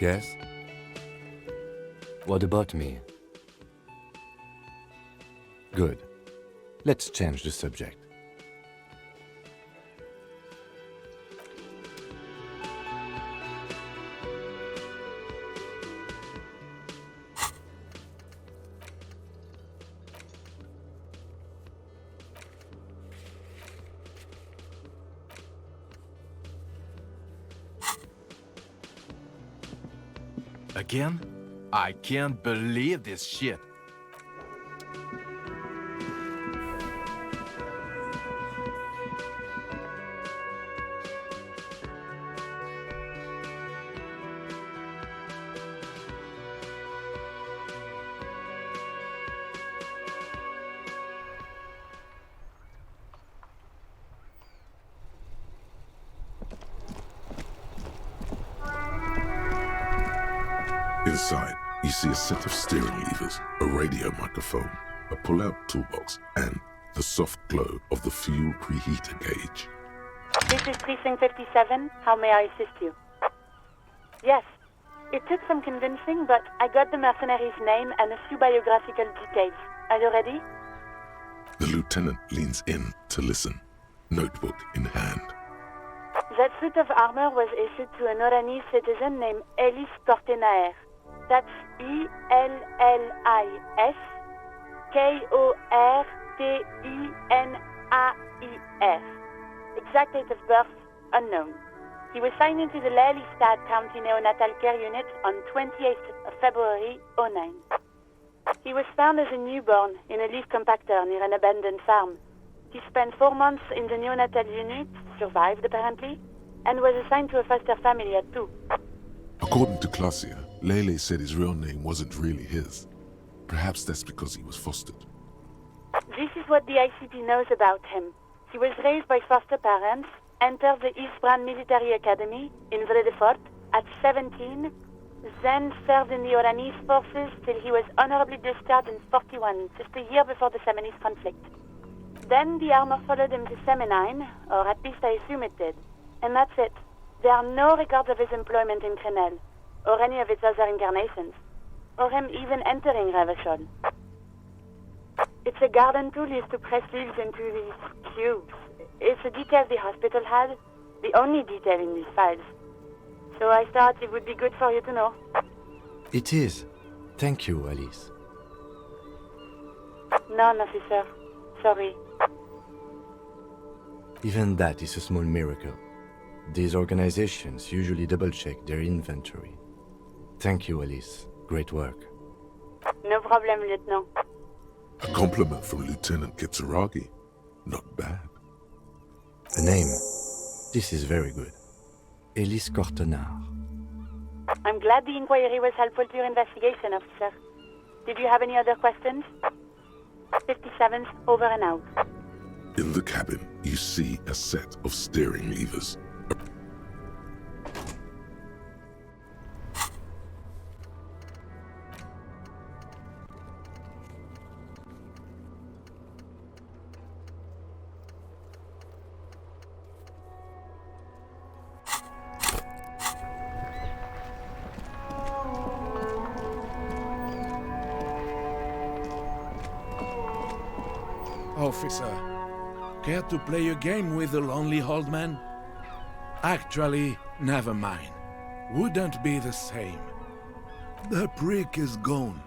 Yes? What about me? Good. Let's change the subject. Again? I can't believe this shit. Inside, you see a set of steering levers, a radio microphone, a pull-out toolbox, and the soft glow of the fuel preheater gauge. This is Precinct 57. How may I assist you? Yes. It took some convincing, but I got the mercenary's name and a few biographical details. Are you ready? The lieutenant leans in to listen, notebook in hand. That suit of armor was issued to an Oranese citizen named Ellis Kortenaer. That's Ellis Kortenaer. Exact date of birth, unknown. He was signed into the Lelystad County Neonatal Care Unit on 28th of February, 09. He was found as a newborn in a leaf compactor near an abandoned farm. He spent 4 months in the neonatal unit, survived apparently, and was assigned to a foster family at 2. According to Klasia, Lele said his real name wasn't really his. Perhaps that's because he was fostered. This is what the ICP knows about him. He was raised by foster parents, entered the Eastbrand Military Academy in Vredefort at 17, then served in the Oranese forces till he was honorably discharged in 41, just a year before the Seminese conflict. Then the armor followed him to Seminine, or at least I assume it did. And that's it. There are no records of his employment in Crenel, or any of its other incarnations, or him even entering Revachol. It's a garden tool used to press leaves into these cubes. It's a detail the hospital had, the only detail in these files. So I thought it would be good for you to know. It is. Thank you, Alice. None, officer. Sorry. Even that is a small miracle. These organizations usually double-check their inventory. Thank you, Alice. Great work. No problem, Lieutenant. A compliment from Lieutenant Kitsuragi. Not bad. A name. This is very good. Ellis Kortenaer. I'm glad the inquiry was helpful to your investigation, officer. Did you have any other questions? 57's over and out. In the cabin, you see a set of steering levers. Officer, care to play a game with the lonely old man? Actually, never mind. Wouldn't be the same. The prick is gone.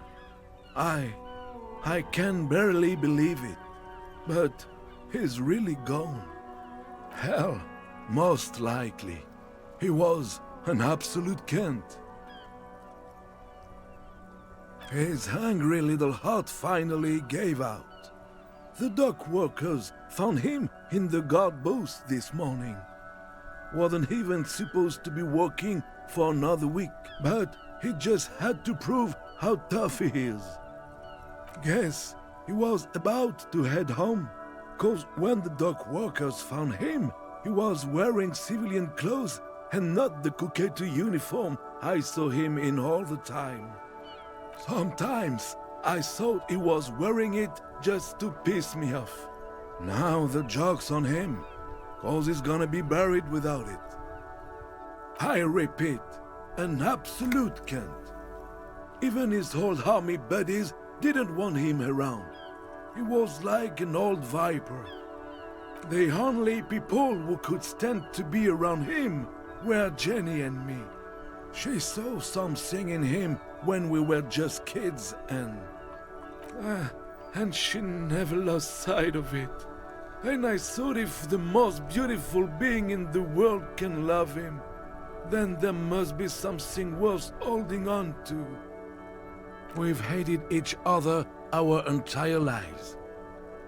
I can barely believe it. But he's really gone. Hell, most likely. He was an absolute cunt. His hungry little heart finally gave out. The dock workers found him in the guard booth this morning. Wasn't even supposed to be working for another week, but he just had to prove how tough he is. Guess he was about to head home, 'cause when the dock workers found him, he was wearing civilian clothes and not the Kuketu uniform I saw him in all the time. Sometimes I thought he was wearing it just to piss me off. Now the joke's on him, 'cause he's gonna be buried without it. I repeat, an absolute cunt. Even his old army buddies didn't want him around. He was like an old viper. The only people who could stand to be around him were Jenny and me. She saw something in him when we were just kids and she never lost sight of it. And I thought if the most beautiful being in the world can love him, then there must be something worth holding on to. We've hated each other our entire lives.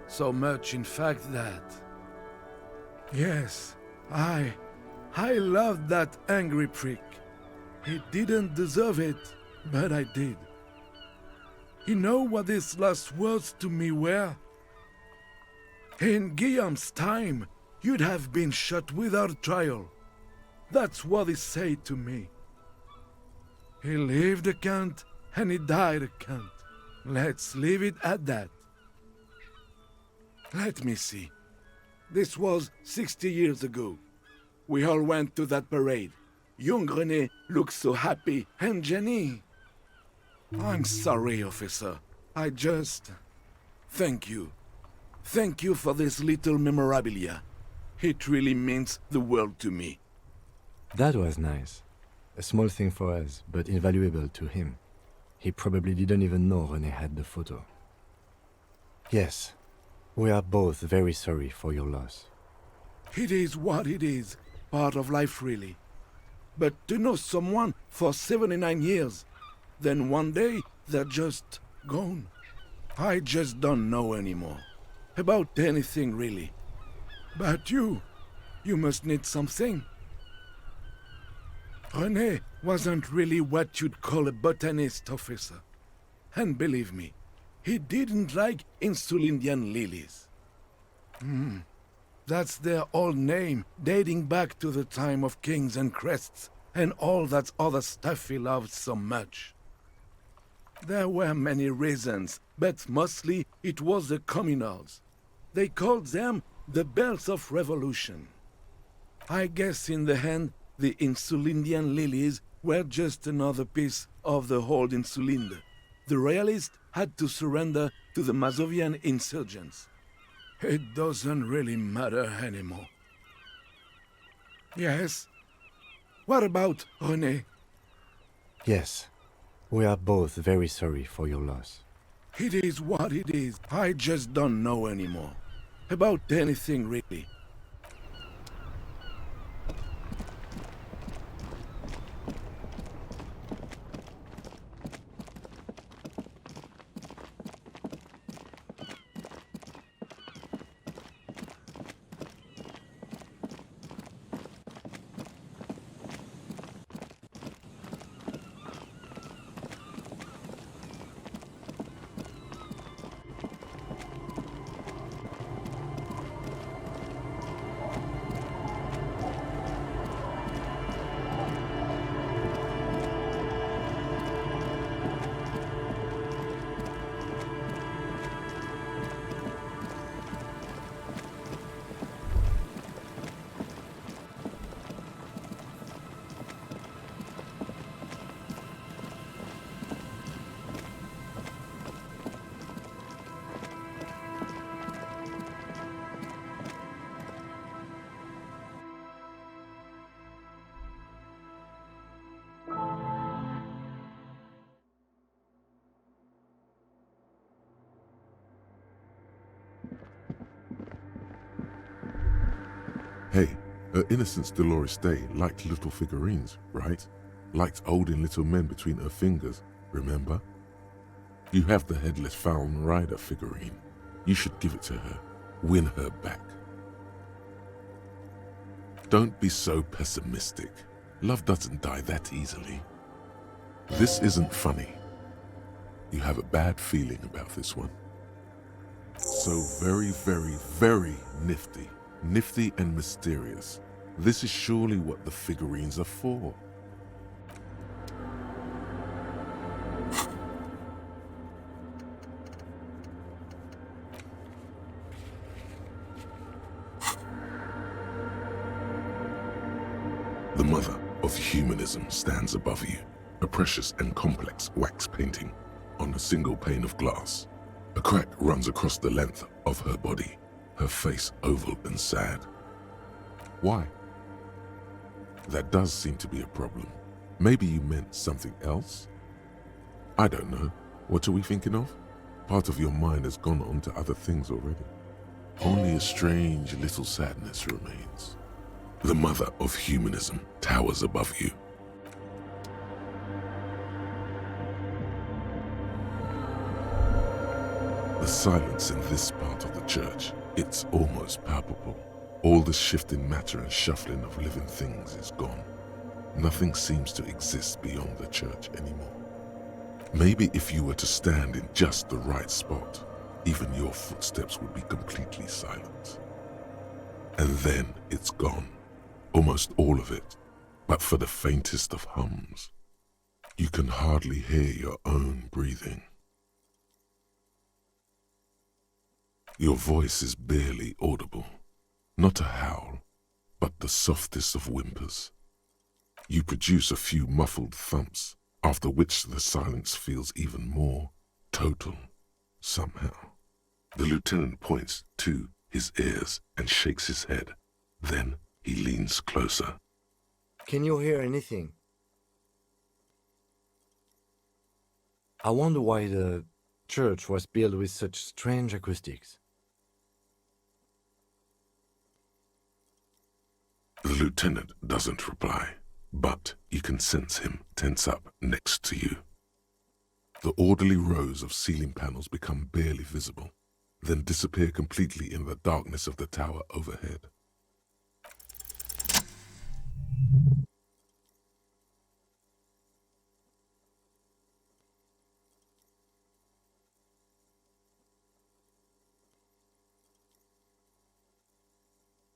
So much, in fact, that... Yes, I loved that angry prick. He didn't deserve it, but I did. You know what his last words to me were? In Guillaume's time, you'd have been shot without trial. That's what he said to me. He lived a cunt, and he died a cunt. Let's leave it at that. Let me see. This was 60 years ago. We all went to that parade. Young René looked so happy, and Jenny... I'm sorry, officer. I just... Thank you. Thank you for this little memorabilia. It really means the world to me. That was nice. A small thing for us, but invaluable to him. He probably didn't even know René had the photo. Yes, we are both very sorry for your loss. It is what it is. Part of life, really. But to know someone for 79 years, then one day they're just gone. I just don't know anymore. About anything, really. But you must need something. René wasn't really what you'd call a botanist, officer. And believe me, he didn't like Insulindian lilies. That's their old name, dating back to the time of kings and crests, and all that other stuff he loved so much. There were many reasons, but mostly it was the communards. They called them the Bells of Revolution. I guess in the end, the Insulindian lilies were just another piece of the old Insulinde. The royalists had to surrender to the Mazovian insurgents. It doesn't really matter anymore. Yes? What about René? Yes, we are both very sorry for your loss. It is what it is. I just don't know anymore. About anything, really. Hey, her Innocence Dolores Day liked little figurines, right? Liked holding little men between her fingers, remember? You have the Headless Falcon Rider figurine. You should give it to her. Win her back. Don't be so pessimistic. Love doesn't die that easily. This isn't funny. You have a bad feeling about this one. So very, very, very nifty. Nifty and mysterious. This is surely what the figurines are for. The mother of Humanism stands above you, a precious and complex wax painting on a single pane of glass. A crack runs across the length of her body, her face oval and sad. Why? That does seem to be a problem. Maybe you meant something else? I don't know. What are we thinking of? Part of your mind has gone on to other things already. Only a strange little sadness remains. The mother of humanism towers above you. The silence in this part of the church, it's almost palpable. All the shifting matter and shuffling of living things is gone. Nothing seems to exist beyond the church anymore. Maybe if you were to stand in just the right spot, even your footsteps would be completely silent. And then it's gone, almost all of it, but for the faintest of hums. You can hardly hear your own breathing. Your voice is barely audible, not a howl, but the softest of whimpers. You produce a few muffled thumps, after which the silence feels even more total, somehow. The lieutenant points to his ears and shakes his head. Then he leans closer. Can you hear anything? I wonder why the church was built with such strange acoustics. The lieutenant doesn't reply, but you can sense him tense up next to you. The orderly rows of ceiling panels become barely visible, then disappear completely in the darkness of the tower overhead.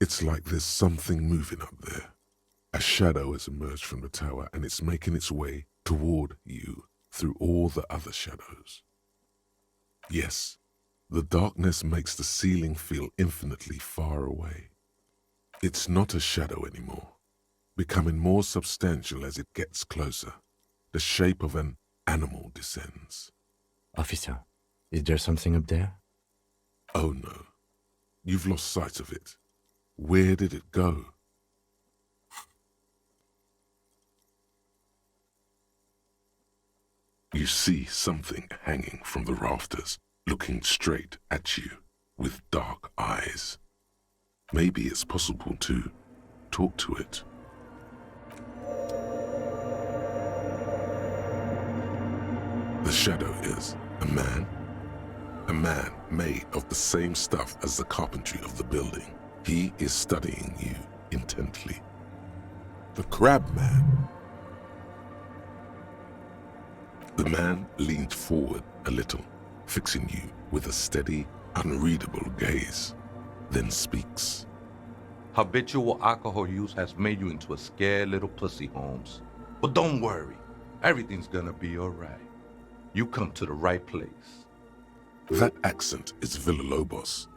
It's like there's something moving up there. A shadow has emerged from the tower and it's making its way toward you through all the other shadows. Yes, the darkness makes the ceiling feel infinitely far away. It's not a shadow anymore, becoming more substantial as it gets closer. The shape of an animal descends. Officer, is there something up there? Oh no, you've lost sight of it. Where did it go? You see something hanging from the rafters, looking straight at you with dark eyes. Maybe it's possible to talk to it. The shadow is a man made of the same stuff as the carpentry of the building. He is studying you intently. The crab man. The man leaned forward a little, fixing you with a steady, unreadable gaze, then speaks. Habitual alcohol use has made you into a scared little pussy, Holmes. But don't worry, everything's gonna be all right. You come to the right place. That accent is Villalobos,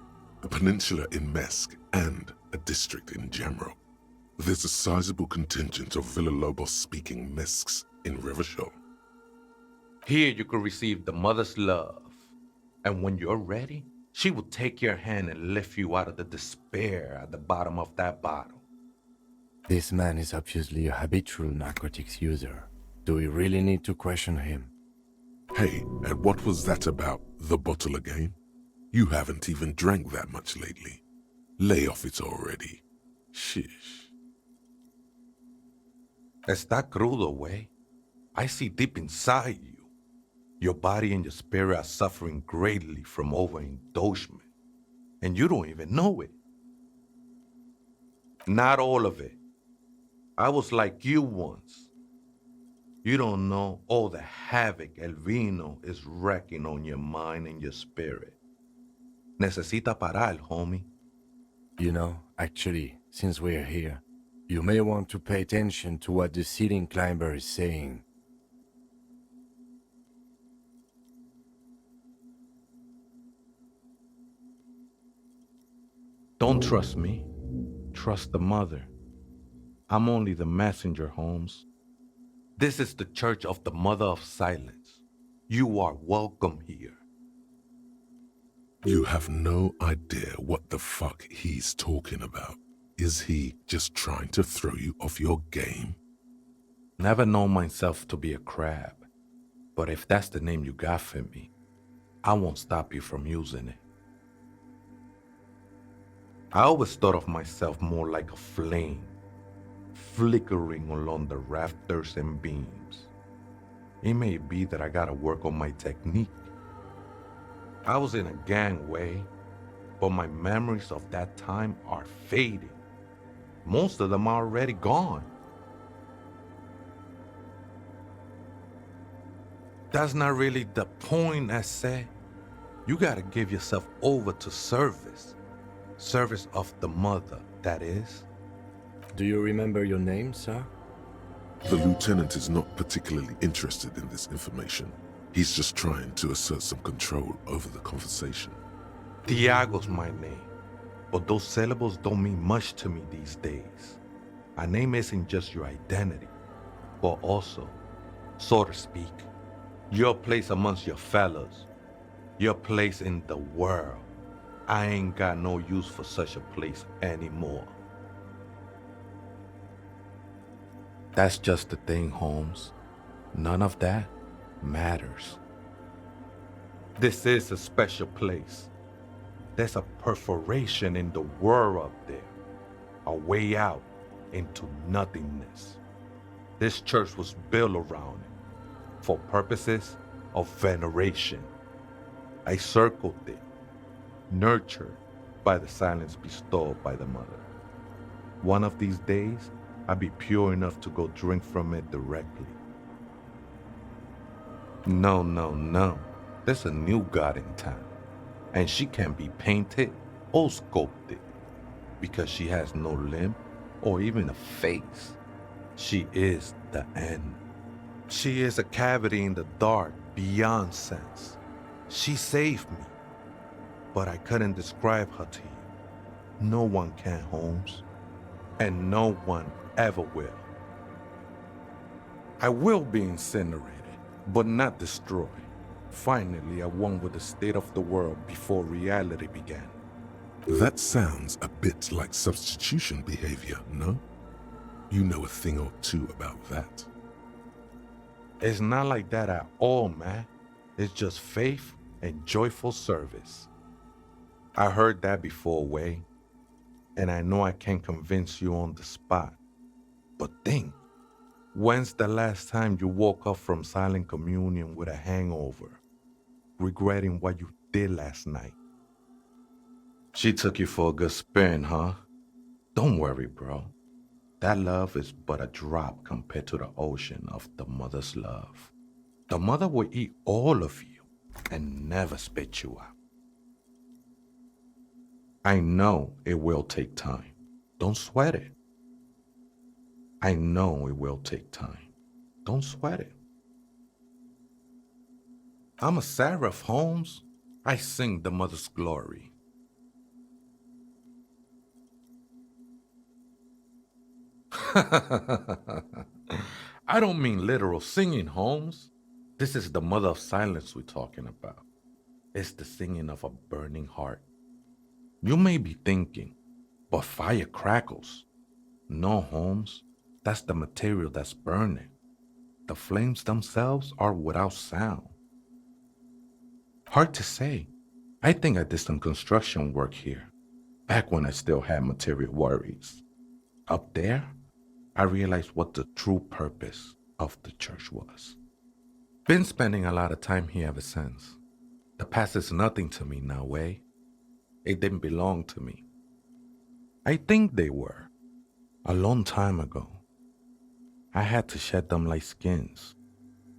a peninsula in Mesk and a district in Jamrock. There's a sizable contingent of Villalobos-speaking Mesks in Revachol. Here you can receive the mother's love. And when you're ready, she will take your hand and lift you out of the despair at the bottom of that bottle. This man is obviously a habitual narcotics user. Do we really need to question him? Hey, and what was that about the bottle again? You haven't even drank that much lately. Lay off it already. Shish. Está crudo, way. I see deep inside you. Your body and your spirit are suffering greatly from overindulgence, and you don't even know it. Not all of it. I was like you once. You don't know all the havoc El Vino is wrecking on your mind and your spirit. Necesita parar, homie. You know, actually, since we're here, you may want to pay attention to what the ceiling climber is saying. Don't trust me. Trust the mother. I'm only the messenger, Holmes. This is the Church of the Mother of Silence. You are welcome here. You have no idea what the fuck he's talking about. Is he just trying to throw you off your game? Never known myself to be a crab, but if that's the name you got for me, I won't stop you from using it. I always thought of myself more like a flame, flickering along the rafters and beams. It may be that I gotta work on my technique. I was in a gangway, but my memories of that time are fading. Most of them are already gone. That's not really the point, I say. You gotta give yourself over to service. Service of the mother, that is. Do you remember your name, sir? The lieutenant is not particularly interested in this information. He's just trying to assert some control over the conversation. Tiago's my name, but those syllables don't mean much to me these days. A name isn't just your identity, but also, so to speak, your place amongst your fellows, your place in the world. I ain't got no use for such a place anymore. That's just the thing, Holmes. None of that matters. This is a special place. There's a perforation in the world up there, a way out into nothingness. This church was built around it for purposes of veneration. I circled it, nurtured by the silence bestowed by the mother. One of these days, I'll be pure enough to go drink from it directly. No. There's a new god in town, and she can be painted or sculpted because she has no limb or even a face. She is the end. She is a cavity in the dark beyond sense. She saved me, but I couldn't describe her to you. No one can, Holmes, and no one ever will. I will be incinerated, but not destroyed. Finally, I won with the state of the world before reality began. That sounds a bit like substitution behavior, no? You know a thing or two about that. It's not like that at all, man. It's just faith and joyful service. I heard that before, Way, and I know I can't convince you on the spot. But think, when's the last time you woke up from silent communion with a hangover, regretting what you did last night? She took you for a good spin, huh? Don't worry, bro. That love is but a drop compared to the ocean of the mother's love. The mother will eat all of you and never spit you out. I know it will take time. Don't sweat it. I know it will take time. Don't sweat it. I'm a seraph, Holmes. I sing the mother's glory. I don't mean literal singing, Holmes. This is the mother of silence we're talking about. It's the singing of a burning heart. You may be thinking, but fire crackles. No, Holmes, that's the material that's burning. The flames themselves are without sound. Hard to say. I think I did some construction work here, back when I still had material worries. Up there, I realized what the true purpose of the church was. Been spending a lot of time here ever since. The past is nothing to me now, Way. It didn't belong to me. I think they were. A long time ago. I had to shed them like skins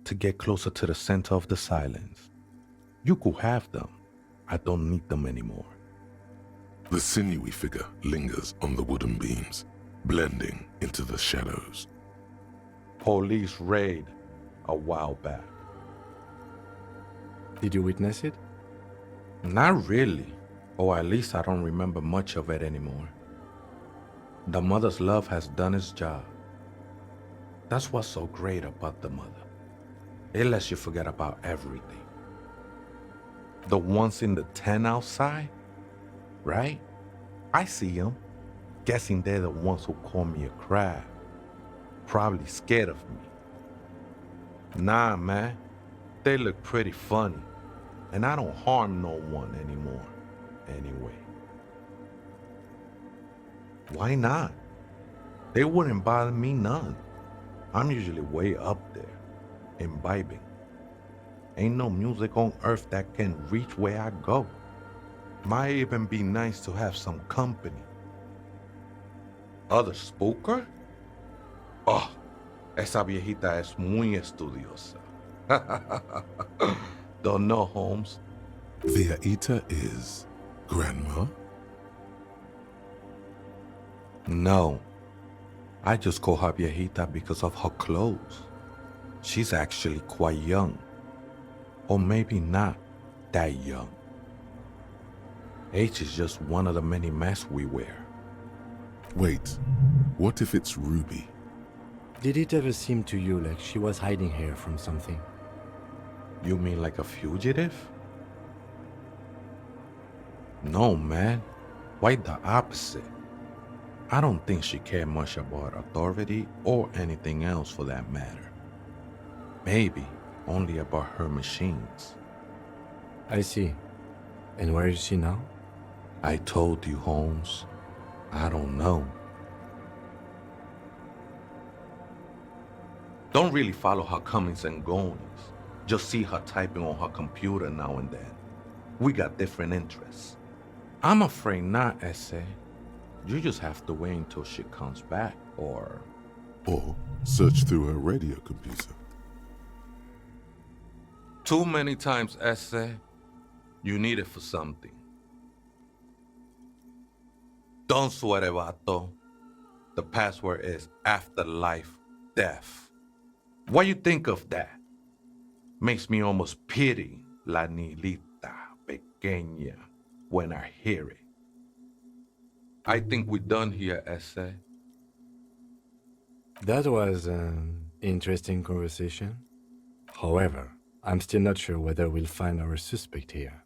to get closer to the center of the silence. You could have them. I don't need them anymore. The sinewy figure lingers on the wooden beams, blending into the shadows. Police raid a while back. Did you witness it? Not really, or at least I don't remember much of it anymore. The mother's love has done its job. That's what's so great about the mother. It lets you forget about everything. The ones in the tent outside, right? I see them. Guessing they're the ones who call me a crab. Probably scared of me. Nah, man. They look pretty funny. And I don't harm no one anymore. Anyway. Why not? They wouldn't bother me none. I'm usually way up there, imbibing. Ain't no music on earth that can reach where I go. Might even be nice to have some company. Other spooker? Oh, esa viejita es muy estudiosa. Don't know, Holmes. Viejita is Grandma? No. I just call her viejita because of her clothes. She's actually quite young. Or maybe not that young. Age is just one of the many masks we wear. Wait, what if it's Ruby? Did it ever seem to you like she was hiding here from something? You mean like a fugitive? No, man. Quite the opposite. I don't think she cared much about authority or anything else for that matter. Maybe only about her machines. I see. And where is she now? I told you, Holmes. I don't know. Don't really follow her comings and goings. Just see her typing on her computer now and then. We got different interests. I'm afraid not, Essay. You just have to wait until she comes back, or search through her radio computer. too many times, Essay. You need it for something. Don't sweat it, vato. The password is afterlife death. What you think of that? Makes me almost pity la niñita pequeña when I hear it. I think we're done here, Essay. That was an interesting conversation. However, I'm still not sure whether we'll find our suspect here.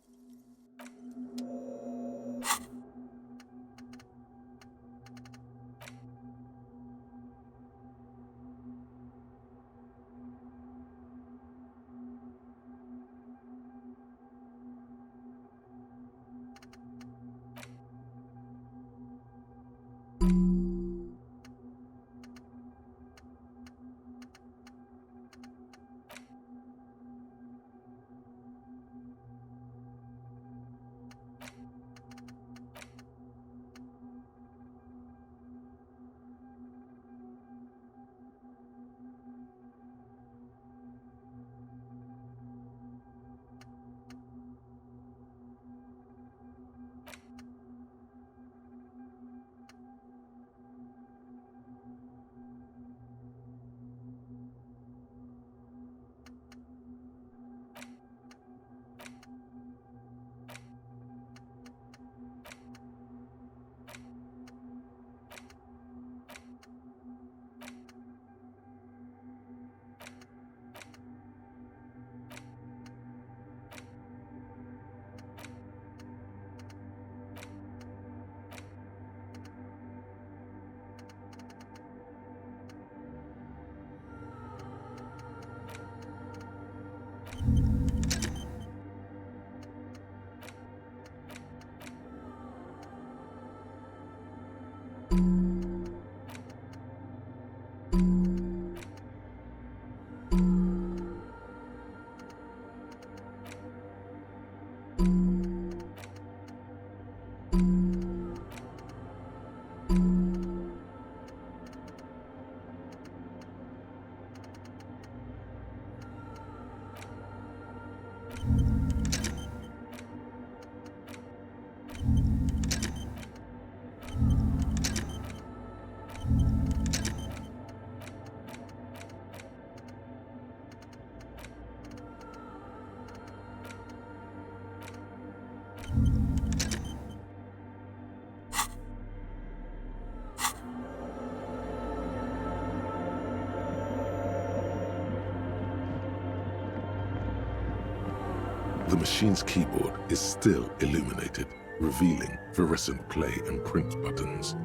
The machine's keyboard is still illuminated, revealing fluorescent play and print buttons.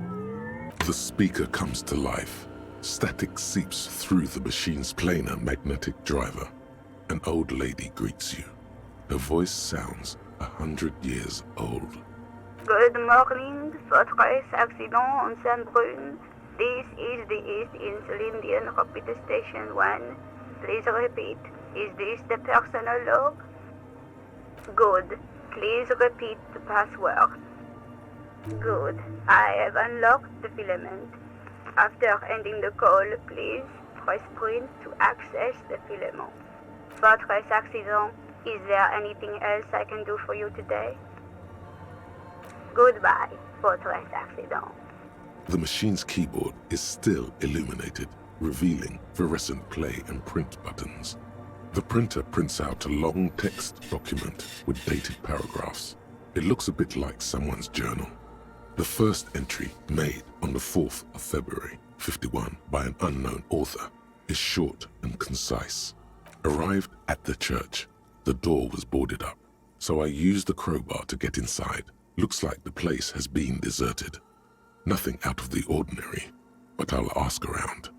The speaker comes to life. Static seeps through the machine's planar magnetic driver. An old lady greets you. Her voice sounds 100 years old. Good morning, Fortress Accident on Saint-Brun. This is the East Insulindian Repeater Station 1. Please repeat. Is this the personal log? Good. Please repeat the password. Good. I have unlocked the filament. After ending the call, please press print to access the filament. Fortress Accident, is there anything else I can do for you today? Goodbye, Fortress Accident. The machine's keyboard is still illuminated, revealing fluorescent play and print buttons. The printer prints out a long text document with dated paragraphs. It looks a bit like someone's journal. The first entry, made on the 4th of February, 51, by an unknown author, is short and concise. Arrived at the church. The door was boarded up, so I used the crowbar to get inside. Looks like the place has been deserted. Nothing out of the ordinary, but I'll ask around.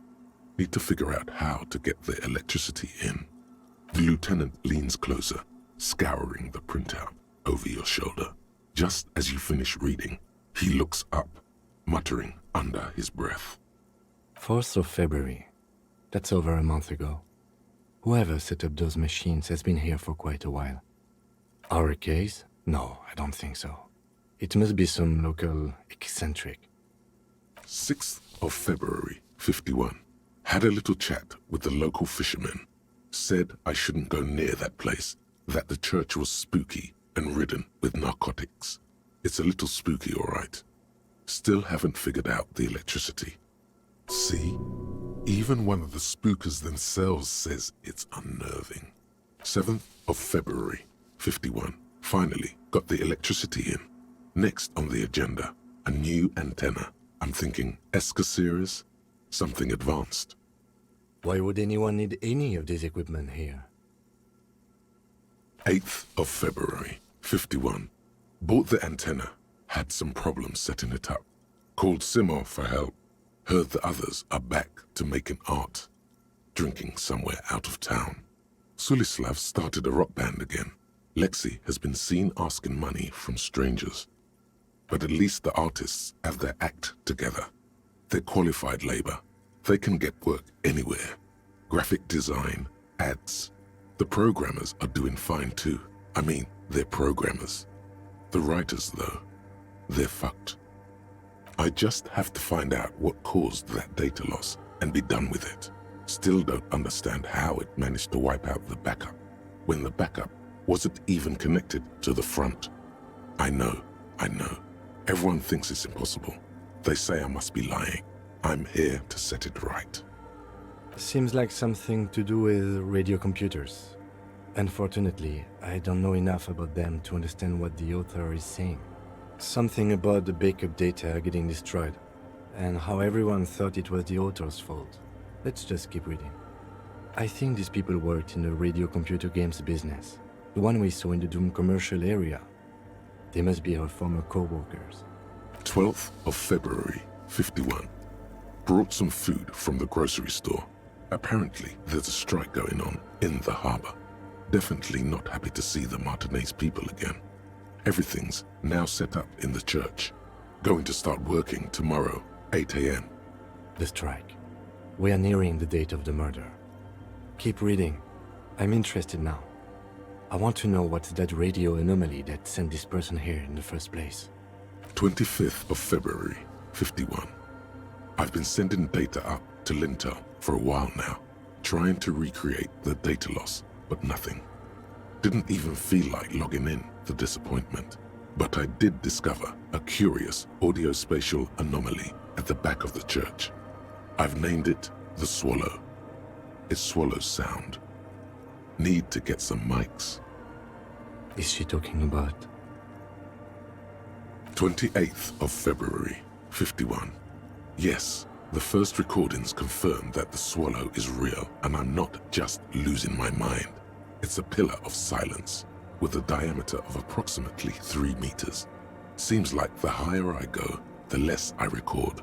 Need to figure out how to get the electricity in. The lieutenant leans closer, scouring the printout over your shoulder. Just as you finish reading, he looks up, muttering under his breath. 4th of February. That's over a month ago. Whoever set up those machines has been here for quite a while. Our case? No, I don't think so. It must be some local eccentric. 6th of February, 51. Had a little chat with the local fishermen. Said I shouldn't go near that place, that the church was spooky and ridden with narcotics. It's a little spooky, all right. Still haven't figured out the electricity. See? Even one of the spookers themselves says it's unnerving. 7th of February, 51. Finally got the electricity in. Next on the agenda, a new antenna. I'm thinking ESCA series, something advanced. Why would anyone need any of this equipment here? 8th of February, 51. Bought the antenna, had some problems setting it up. Called Simon for help. Heard the others are back to making art. Drinking somewhere out of town. Sulislav started a rock band again. Lexi has been seen asking money from strangers. But at least the artists have their act together. They're qualified labor. They can get work anywhere. Graphic design, ads. The programmers are doing fine too. I mean, they're programmers. The writers, though, they're fucked. I just have to find out what caused that data loss and be done with it. Still don't understand how it managed to wipe out the backup, when the backup wasn't even connected to the front. I know. Everyone thinks it's impossible. They say I must be lying. I'm here to set it right. Seems like something to do with radio computers. Unfortunately, I don't know enough about them to understand what the author is saying. Something about the backup data getting destroyed, and how everyone thought it was the author's fault. Let's just keep reading. I think these people worked in the radio computer games business, the one we saw in the Doom commercial area. They must be our former co-workers. 12th of February, 51. Brought some food from the grocery store. Apparently, there's a strike going on in the harbor. Definitely not happy to see the Martinez people again. Everything's now set up in the church. Going to start working tomorrow, 8 a.m. The strike. We are nearing the date of the murder. Keep reading. I'm interested now. I want to know what's that radio anomaly that sent this person here in the first place. 25th of February, 51. I've been sending data up to Lintel for a while now, trying to recreate the data loss, but nothing. Didn't even feel like logging in, the disappointment. But I did discover a curious audio-spatial anomaly at the back of the church. I've named it the Swallow. It swallows sound. Need to get some mics. Is she talking about? 28th of February, 51. Yes, the first recordings confirm that the swallow is real and I'm not just losing my mind. It's a pillar of silence. with a diameter of approximately 3 meters. Seems like the higher I go, the less I record.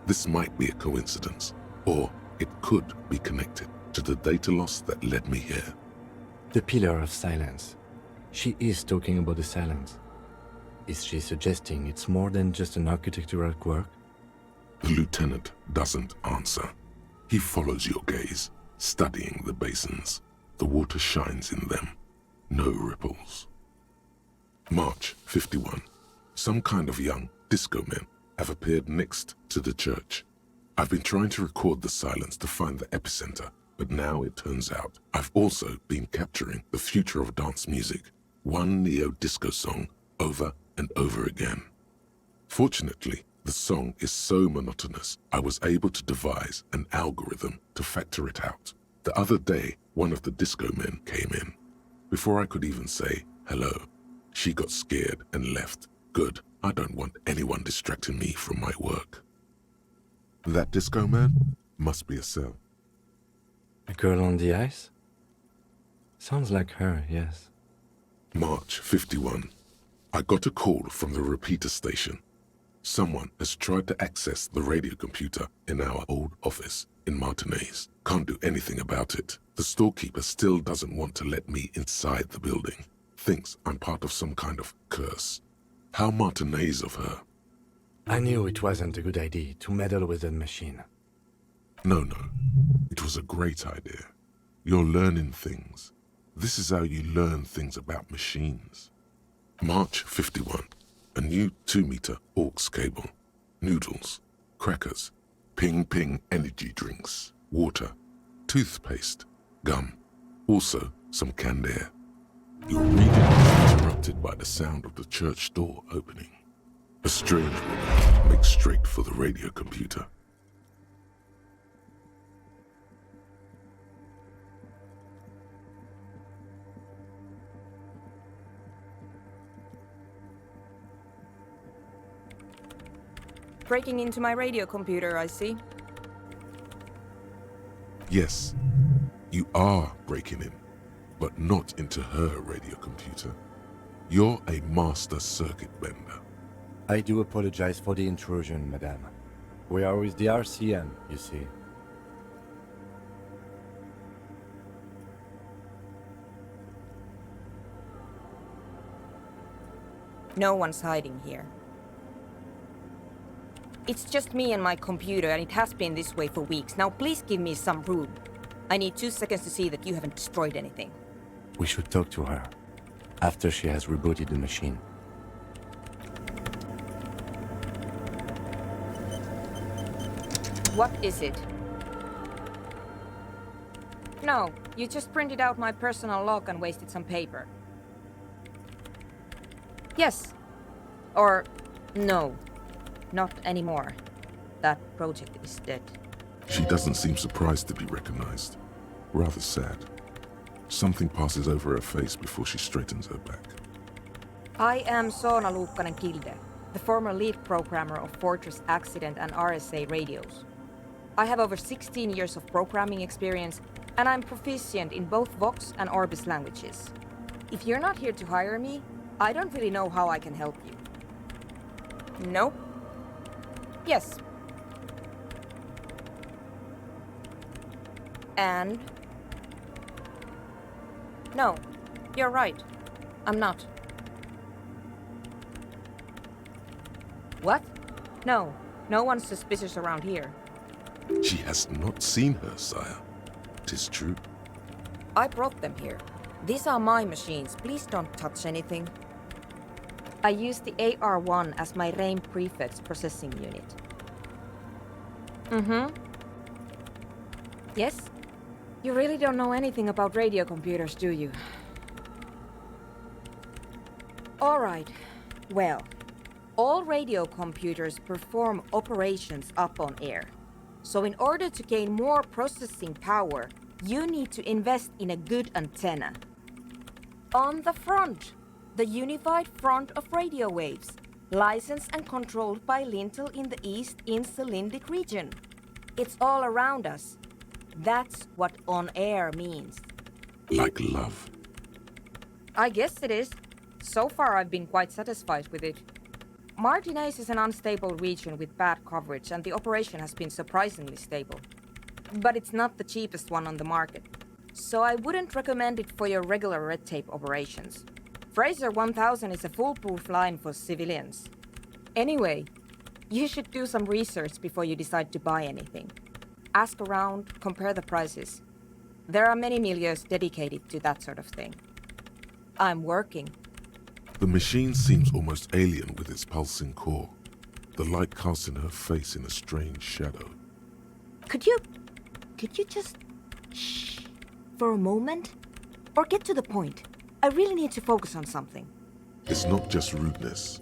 This might be a coincidence, or it could be connected to the data loss that led me here. The pillar of silence. She is talking about the silence. Is she suggesting it's more than just an architectural quirk? The lieutenant doesn't answer. He follows your gaze, studying the basins. The water shines in them. No ripples. March 51. Some kind of young disco men have appeared next to the church. I've been trying to record the silence to find the epicenter, but now it turns out I've also been capturing the future of dance music, one neo-disco song over and over again. Fortunately, the song is so monotonous, I was able to devise an algorithm to factor it out. The other day, one of the disco men came in. Before I could even say hello, she got scared and left. Good, I don't want anyone distracting me from my work. That disco man must be a cell. A girl on the ice? Sounds like her, yes. March 51. I got a call from the repeater station. Someone has tried to access the radio computer in our old office in Martinez. Can't do anything about it. The storekeeper still doesn't want to let me inside the building. Thinks I'm part of some kind of curse. How Martinez of her. I knew it wasn't a good idea to meddle with that machine. No. It was a great idea. You're learning things. This is how you learn things about machines. March 51. A new 2-meter aux cable. Noodles. Crackers. Ping energy drinks. Water. Toothpaste. Gum. Also some canned air. Your reading is interrupted by the sound of the church door opening. A strange woman makes straight for the radio computer. Breaking into my radio computer, I see. Yes, you are breaking in, but not into her radio computer. You're a master circuit bender. I do apologize for the intrusion, madame. We are with the RCM, you see. No one's hiding here. It's just me and my computer, and it has been this way for weeks. Now please give me some room. I need 2 seconds to see that you haven't destroyed anything. We should talk to her after she has rebooted the machine. What is it? No, you just printed out my personal log and wasted some paper. Yes. Or no. Not anymore. That project is dead. She doesn't seem surprised to be recognized. Rather sad. Something passes over her face before she straightens her back. I am Soona Luukkanen-Kilde, the former lead programmer of Fortress Accident and RSA radios. I have over 16 years of programming experience, and I'm proficient in both Vox and Orbis languages. If you're not here to hire me, I don't really know how I can help you. No? Yes. And? No, you're right. I'm not. What? No, no one's suspicious around here. She has not seen her, sire. 'Tis true. I brought them here. These are my machines. Please don't touch anything. I use the AR-1 as my RAIM prefix processing unit. Yes? You really don't know anything about radio computers, do you? All right. Well, all radio computers perform operations up on air. So in order to gain more processing power, you need to invest in a good antenna. On the front, the unified front of radio waves, licensed and controlled by Lintel in the East Insulindic region. It's all around us. That's what on air means. Like love. I guess it is. So far, I've been quite satisfied with it. Martinez is an unstable region with bad coverage, and the operation has been surprisingly stable. But it's not the cheapest one on the market, so I wouldn't recommend it for your regular red tape operations. Fraser 1000 is a foolproof line for civilians. Anyway, you should do some research before you decide to buy anything. Ask around, compare the prices. There are many milieus dedicated to that sort of thing. I'm working. The machine seems almost alien with its pulsing core, the light casting her face in a strange shadow. Could you just shh for a moment? Or get to the point. I really need to focus on something. It's not just rudeness.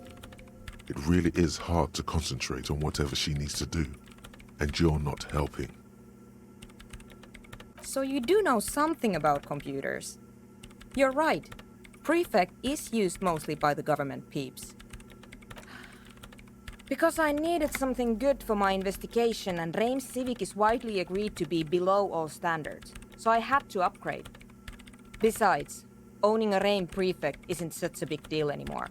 It really is hard to concentrate on whatever she needs to do, and you're not helping. So you do know something about computers. You're right. Prefect is used mostly by the government peeps. Because I needed something good for my investigation, and Reims Civic is widely agreed to be below all standards, so I had to upgrade. Besides, owning a Reims Prefect isn't such a big deal anymore.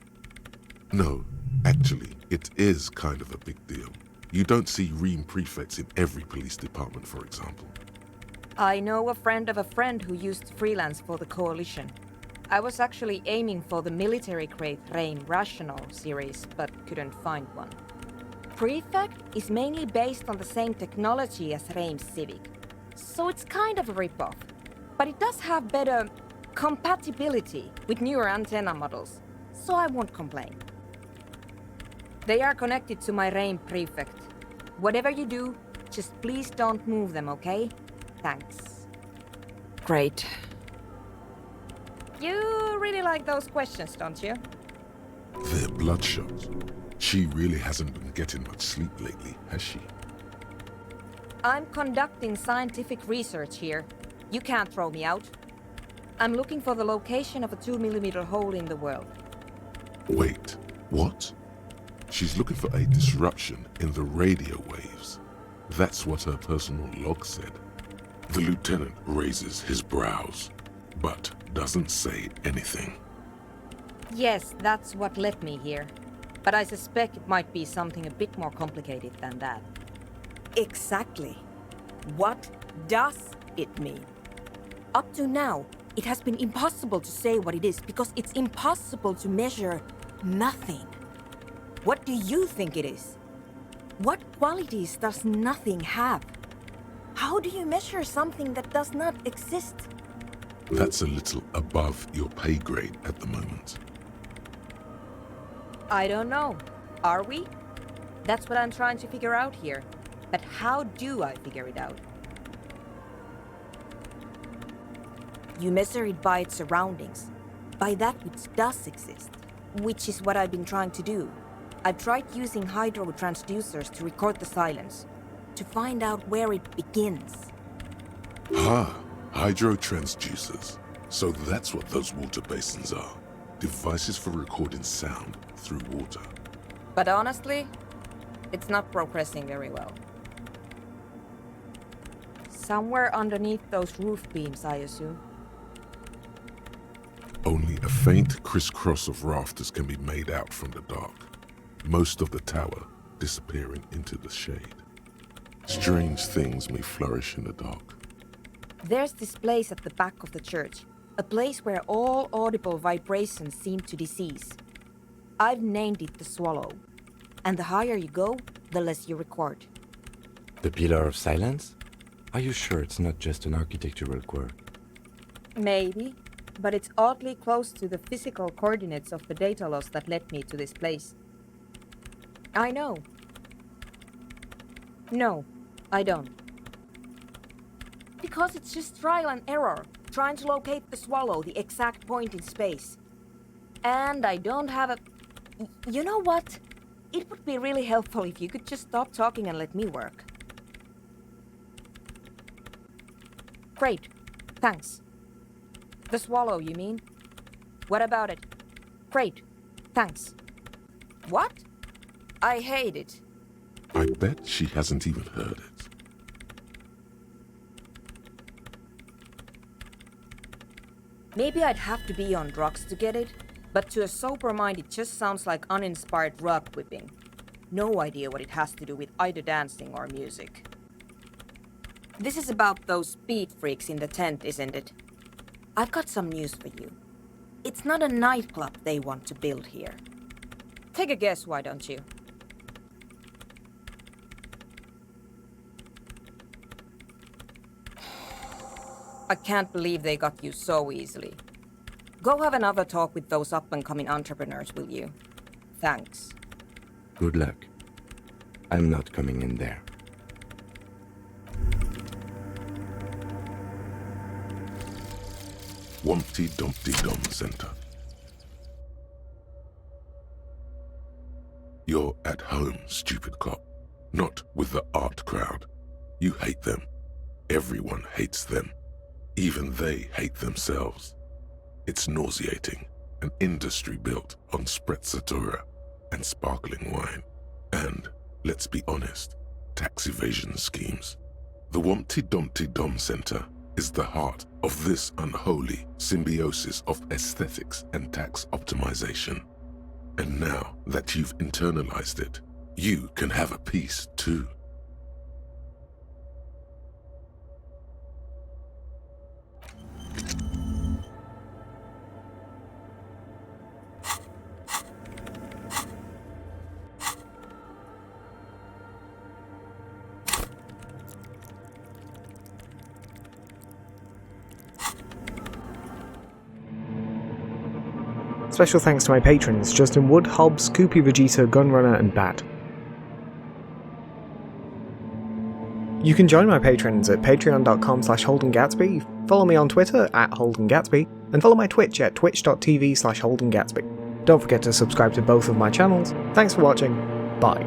No, actually, it is kind of a big deal. You don't see Ream prefects in every police department, for example. I know a friend of a friend who used to freelance for the Coalition. I was actually aiming for the military-grade Reim Rational series, but couldn't find one. Prefect is mainly based on the same technology as Reims Civic, so it's kind of a rip-off. But it does have better compatibility with newer antenna models, so I won't complain. They are connected to my Reim Prefect. Whatever you do, just please don't move them, okay? Thanks. Great. You really like those questions, don't you? They're bloodshot. She really hasn't been getting much sleep lately, has she? I'm conducting scientific research here. You can't throw me out. I'm looking for the location of a 2mm hole in the world. Wait, what? She's looking for a disruption in the radio waves. That's what her personal log said. The lieutenant raises his brows, but doesn't say anything. Yes, that's what led me here. But I suspect it might be something a bit more complicated than that. Exactly. What does it mean? Up to now, it has been impossible to say what it is because it's impossible to measure nothing. What do you think it is? What qualities does nothing have? How do you measure something that does not exist? That's a little above your pay grade at the moment. I don't know. Are we? That's what I'm trying to figure out here. But how do I figure it out? You measure it by its surroundings, by that which does exist, which is what I've been trying to do. I've tried using hydro transducers to record the silence, to find out where it begins. Hydro transducers. So that's what those water basins are. Devices for recording sound through water. But honestly, it's not progressing very well. Somewhere underneath those roof beams, I assume. Only a faint crisscross of rafters can be made out from the dark, most of the tower disappearing into the shade. Strange things may flourish in the dark. There's this place at the back of the church, a place where all audible vibrations seem to decease. I've named it the Swallow, and the higher you go, the less you record. The Pillar of Silence? Are you sure it's not just an architectural quirk? Maybe, but it's oddly close to the physical coordinates of the data loss that led me to this place. I know. No, I don't. Because it's just trial and error, trying to locate the Swallow, the exact point in space. And I don't have a... You know what? It would be really helpful if you could just stop talking and let me work. Great. Thanks. The Swallow, you mean? What about it? Great. Thanks. What? I hate it. I bet she hasn't even heard it. Maybe I'd have to be on drugs to get it, but to a sober mind it just sounds like uninspired rug whipping. No idea what it has to do with either dancing or music. This is about those speed freaks in the tent, isn't it? I've got some news for you. It's not a nightclub they want to build here. Take a guess, why don't you? I can't believe they got you so easily. Go have another talk with those up-and-coming entrepreneurs, will you? Thanks. Good luck. I'm not coming in there. Wumpty Dumpty Dum Center. You're at home, stupid cop. Not with the art crowd. You hate them. Everyone hates them. Even they hate themselves. It's nauseating. An industry built on sprezzatura and sparkling wine. And, let's be honest, tax evasion schemes. The Wumpty Dumpty Dum Center is the heart of this unholy symbiosis of aesthetics and tax optimization. And now that you've internalized it, you can have a piece too. Special thanks to my patrons, Justin Wood, Hobbs, Koopy Vegeta, Gunrunner and Bat. You can join my patrons at patreon.com/HoldenGatsby, follow me on Twitter at HoldenGatsby, and follow my Twitch at twitch.tv/HoldenGatsby. Don't forget to subscribe to both of my channels. Thanks for watching, bye.